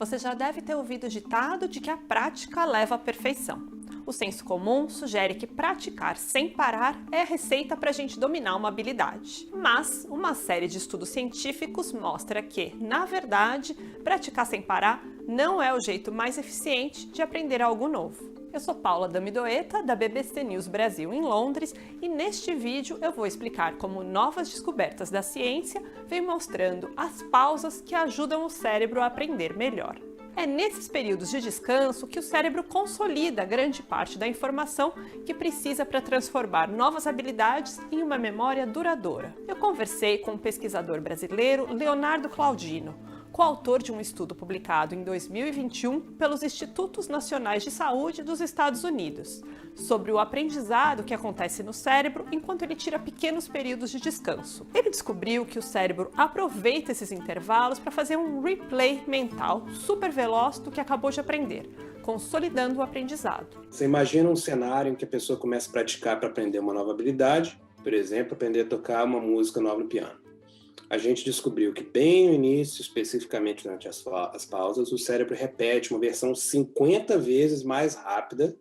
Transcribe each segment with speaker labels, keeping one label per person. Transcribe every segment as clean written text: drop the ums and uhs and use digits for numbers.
Speaker 1: Você já deve ter ouvido o ditado de que a prática leva à perfeição. O senso comum sugere que praticar sem parar é a receita para a gente dominar uma habilidade. Mas uma série de estudos científicos mostra que, na verdade, praticar sem parar não é o jeito mais eficiente de aprender algo novo. Eu sou Paula Damidoeta, da BBC News Brasil em Londres, e neste vídeo eu vou explicar como novas descobertas da ciência vêm mostrando as pausas que ajudam o cérebro a aprender melhor. É nesses períodos de descanso que o cérebro consolida grande parte da informação que precisa para transformar novas habilidades em uma memória duradoura. Eu conversei com o pesquisador brasileiro Leonardo Claudino, coautor de um estudo publicado em 2021 pelos Institutos Nacionais de Saúde dos Estados Unidos, sobre o aprendizado que acontece no cérebro enquanto ele tira pequenos períodos de descanso. Ele descobriu que o cérebro aproveita esses intervalos para fazer um replay mental super veloz do que acabou de aprender, consolidando o aprendizado.
Speaker 2: Você imagina um cenário em que a pessoa começa a praticar para aprender uma nova habilidade, por exemplo, aprender a tocar uma música nova no piano. A gente descobriu que bem no início, especificamente durante as pausas, o cérebro repete uma versão 50 vezes mais rápida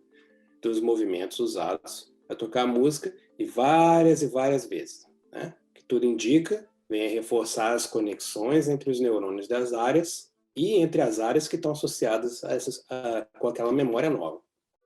Speaker 2: dos movimentos usados para tocar a música e várias vezes, né? Que tudo indica, vem a reforçar as conexões entre os neurônios das áreas e entre as áreas que estão associadas com aquela memória nova.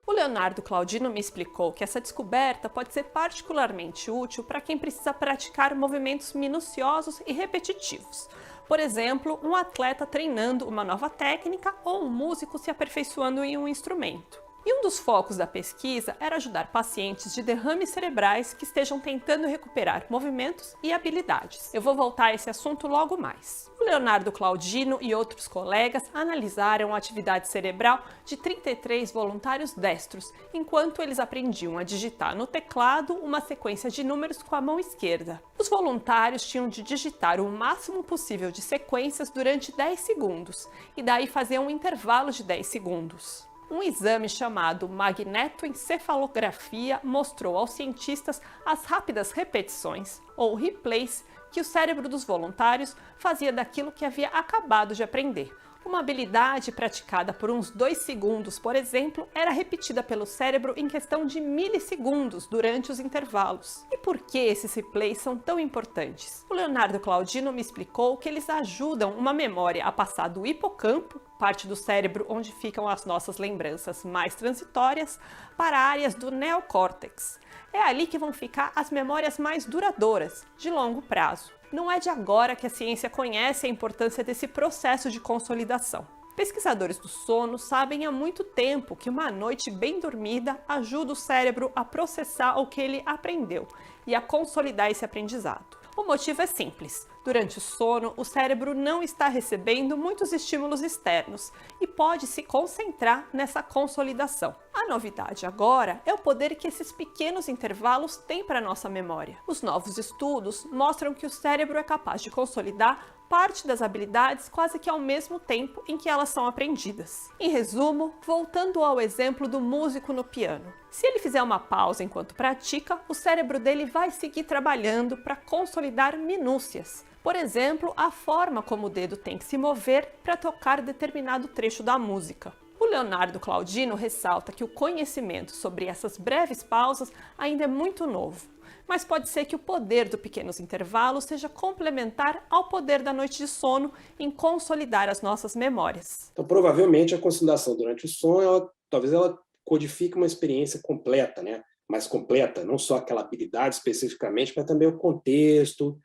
Speaker 1: O Leonardo Claudino me explicou que essa descoberta pode ser particularmente útil para quem precisa praticar movimentos minuciosos e repetitivos. Por exemplo, um atleta treinando uma nova técnica ou um músico se aperfeiçoando em um instrumento. E um dos focos da pesquisa era ajudar pacientes de derrames cerebrais que estejam tentando recuperar movimentos e habilidades. Eu vou voltar a esse assunto logo mais. O Leonardo Claudino e outros colegas analisaram a atividade cerebral de 33 voluntários destros, enquanto eles aprendiam a digitar no teclado uma sequência de números com a mão esquerda. Os voluntários tinham de digitar o máximo possível de sequências durante 10 segundos, e daí fazer um intervalo de 10 segundos. Um exame chamado magnetoencefalografia mostrou aos cientistas as rápidas repetições, ou replays, que o cérebro dos voluntários fazia daquilo que havia acabado de aprender. Uma habilidade praticada por uns 2 segundos, por exemplo, era repetida pelo cérebro em questão de milissegundos durante os intervalos. E por que esses replays são tão importantes? O Leonardo Claudino me explicou que eles ajudam uma memória a passar do hipocampo, parte do cérebro onde ficam as nossas lembranças mais transitórias, para áreas do neocórtex. É ali que vão ficar as memórias mais duradouras, de longo prazo. Não é de agora que a ciência conhece a importância desse processo de consolidação. Pesquisadores do sono sabem há muito tempo que uma noite bem dormida ajuda o cérebro a processar o que ele aprendeu e a consolidar esse aprendizado. O motivo é simples. Durante o sono, o cérebro não está recebendo muitos estímulos externos e pode se concentrar nessa consolidação. A novidade agora é o poder que esses pequenos intervalos têm para a nossa memória. Os novos estudos mostram que o cérebro é capaz de consolidar parte das habilidades quase que ao mesmo tempo em que elas são aprendidas. Em resumo, voltando ao exemplo do músico no piano. Se ele fizer uma pausa enquanto pratica, o cérebro dele vai seguir trabalhando para consolidar minúcias. Por exemplo, a forma como o dedo tem que se mover para tocar determinado trecho da música. O Leonardo Claudino ressalta que o conhecimento sobre essas breves pausas ainda é muito novo, mas pode ser que o poder do pequenos intervalos seja complementar ao poder da noite de sono em consolidar as nossas memórias.
Speaker 2: Então, provavelmente, a consolidação durante o sono, talvez ela codifique uma experiência completa, né? Mais completa, não só aquela habilidade especificamente, mas também o contexto,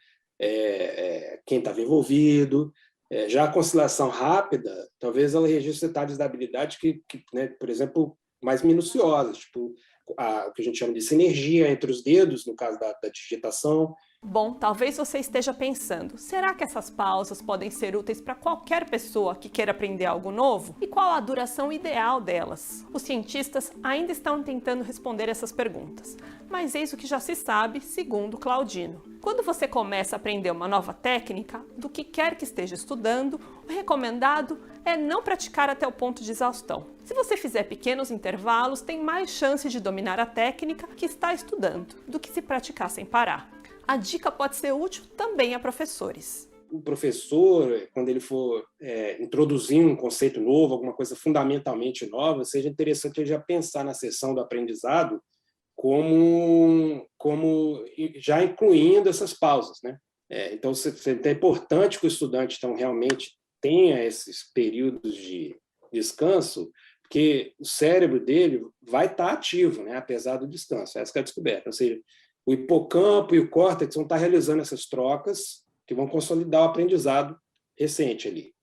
Speaker 2: quem estava envolvido. Já a conciliação rápida, talvez ela registre detalhes da habilidade né, por exemplo, mais minuciosos, tipo o que a gente chama de sinergia entre os dedos, no caso da digitação.
Speaker 1: Bom, talvez você esteja pensando, será que essas pausas podem ser úteis para qualquer pessoa que queira aprender algo novo? E qual a duração ideal delas? Os cientistas ainda estão tentando responder essas perguntas, mas eis o que já se sabe, segundo Claudino. Quando você começa a aprender uma nova técnica, do que quer que esteja estudando, o recomendado é não praticar até o ponto de exaustão. Se você fizer pequenos intervalos, tem mais chance de dominar a técnica que está estudando, do que se praticar sem parar. A dica pode ser útil também a professores.
Speaker 2: o professor, quando ele for introduzir um conceito novo, alguma coisa fundamentalmente nova, seja interessante ele já pensar na sessão do aprendizado como já incluindo essas pausas, né? Então, é importante que o estudante então, realmente tenha esses períodos de descanso, porque o cérebro dele vai estar ativo, né? Apesar do descanso. Essa que é a descoberta. Ou seja, o hipocampo e o córtex vão estar realizando essas trocas que vão consolidar o aprendizado recente ali.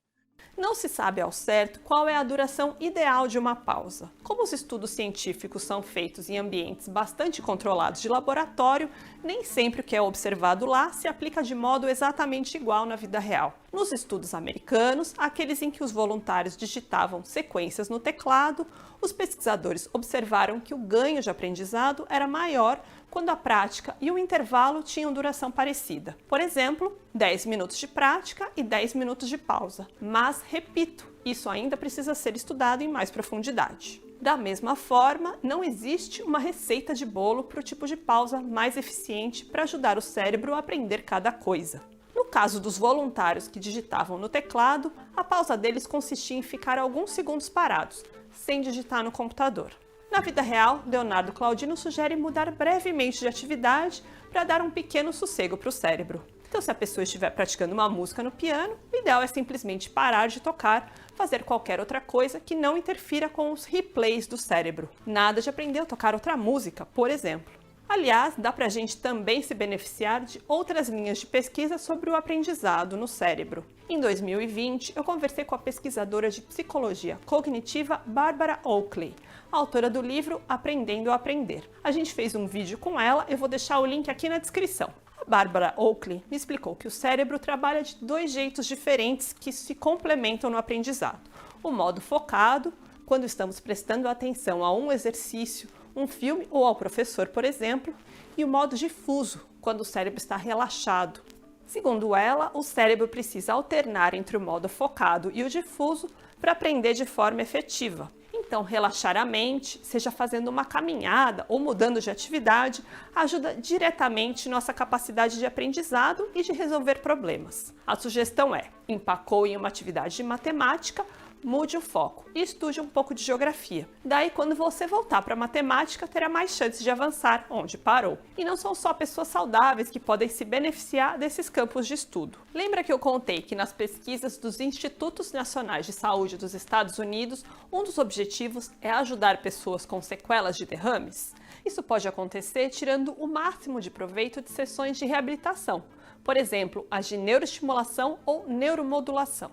Speaker 1: Não se sabe ao certo qual é a duração ideal de uma pausa. Como os estudos científicos são feitos em ambientes bastante controlados de laboratório, nem sempre o que é observado lá se aplica de modo exatamente igual na vida real. Nos estudos americanos, aqueles em que os voluntários digitavam sequências no teclado, os pesquisadores observaram que o ganho de aprendizado era maior quando a prática e o intervalo tinham duração parecida. Por exemplo, 10 minutos de prática e 10 minutos de pausa. Mas, repito, isso ainda precisa ser estudado em mais profundidade. Da mesma forma, não existe uma receita de bolo para o tipo de pausa mais eficiente para ajudar o cérebro a aprender cada coisa. No caso dos voluntários que digitavam no teclado, a pausa deles consistia em ficar alguns segundos parados, sem digitar no computador. Na vida real, Leonardo Claudino sugere mudar brevemente de atividade para dar um pequeno sossego para o cérebro. Então, se a pessoa estiver praticando uma música no piano, o ideal é simplesmente parar de tocar, fazer qualquer outra coisa que não interfira com os replays do cérebro. Nada de aprender a tocar outra música, por exemplo. Aliás, dá para a gente também se beneficiar de outras linhas de pesquisa sobre o aprendizado no cérebro. Em 2020, eu conversei com a pesquisadora de psicologia cognitiva Barbara Oakley, autora do livro Aprendendo a Aprender. A gente fez um vídeo com ela, eu vou deixar o link aqui na descrição. A Barbara Oakley me explicou que o cérebro trabalha de dois jeitos diferentes que se complementam no aprendizado. O modo focado, quando estamos prestando atenção a um exercício, um filme ou ao professor, por exemplo, e o modo difuso, quando o cérebro está relaxado. Segundo ela, o cérebro precisa alternar entre o modo focado e o difuso para aprender de forma efetiva. Então, relaxar a mente, seja fazendo uma caminhada ou mudando de atividade, ajuda diretamente nossa capacidade de aprendizado e de resolver problemas. A sugestão é: empacou em uma atividade de matemática, mude o foco e estude um pouco de geografia. Daí, quando você voltar para a matemática, terá mais chances de avançar onde parou. E não são só pessoas saudáveis que podem se beneficiar desses campos de estudo. Lembra que eu contei que nas pesquisas dos Institutos Nacionais de Saúde dos Estados Unidos, um dos objetivos é ajudar pessoas com sequelas de derrames? Isso pode acontecer tirando o máximo de proveito de sessões de reabilitação, por exemplo, as de neuroestimulação ou neuromodulação.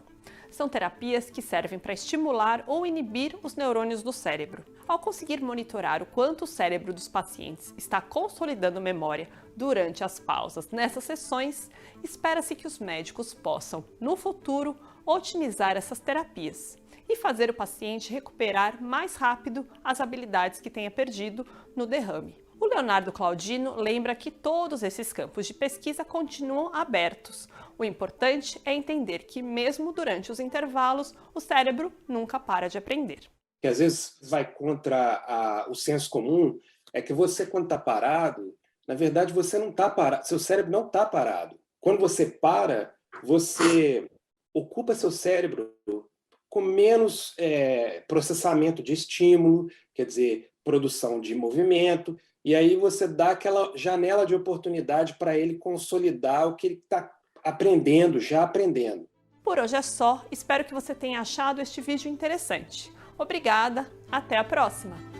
Speaker 1: São terapias que servem para estimular ou inibir os neurônios do cérebro. Ao conseguir monitorar o quanto o cérebro dos pacientes está consolidando memória durante as pausas nessas sessões, espera-se que os médicos possam, no futuro, otimizar essas terapias e fazer o paciente recuperar mais rápido as habilidades que tenha perdido no derrame. O Leonardo Claudino lembra que todos esses campos de pesquisa continuam abertos. O importante é entender que, mesmo durante os intervalos, o cérebro nunca para de aprender.
Speaker 2: Que às vezes vai contra o senso comum, é que você, quando está parado, na verdade você não está parado, seu cérebro não está parado. Quando você para, você ocupa seu cérebro com menos processamento de estímulo, quer dizer, produção de movimento, e aí você dá aquela janela de oportunidade para ele consolidar o que ele está aprendendo, já aprendendo.
Speaker 1: Por hoje é só, espero que você tenha achado este vídeo interessante. Obrigada, até a próxima!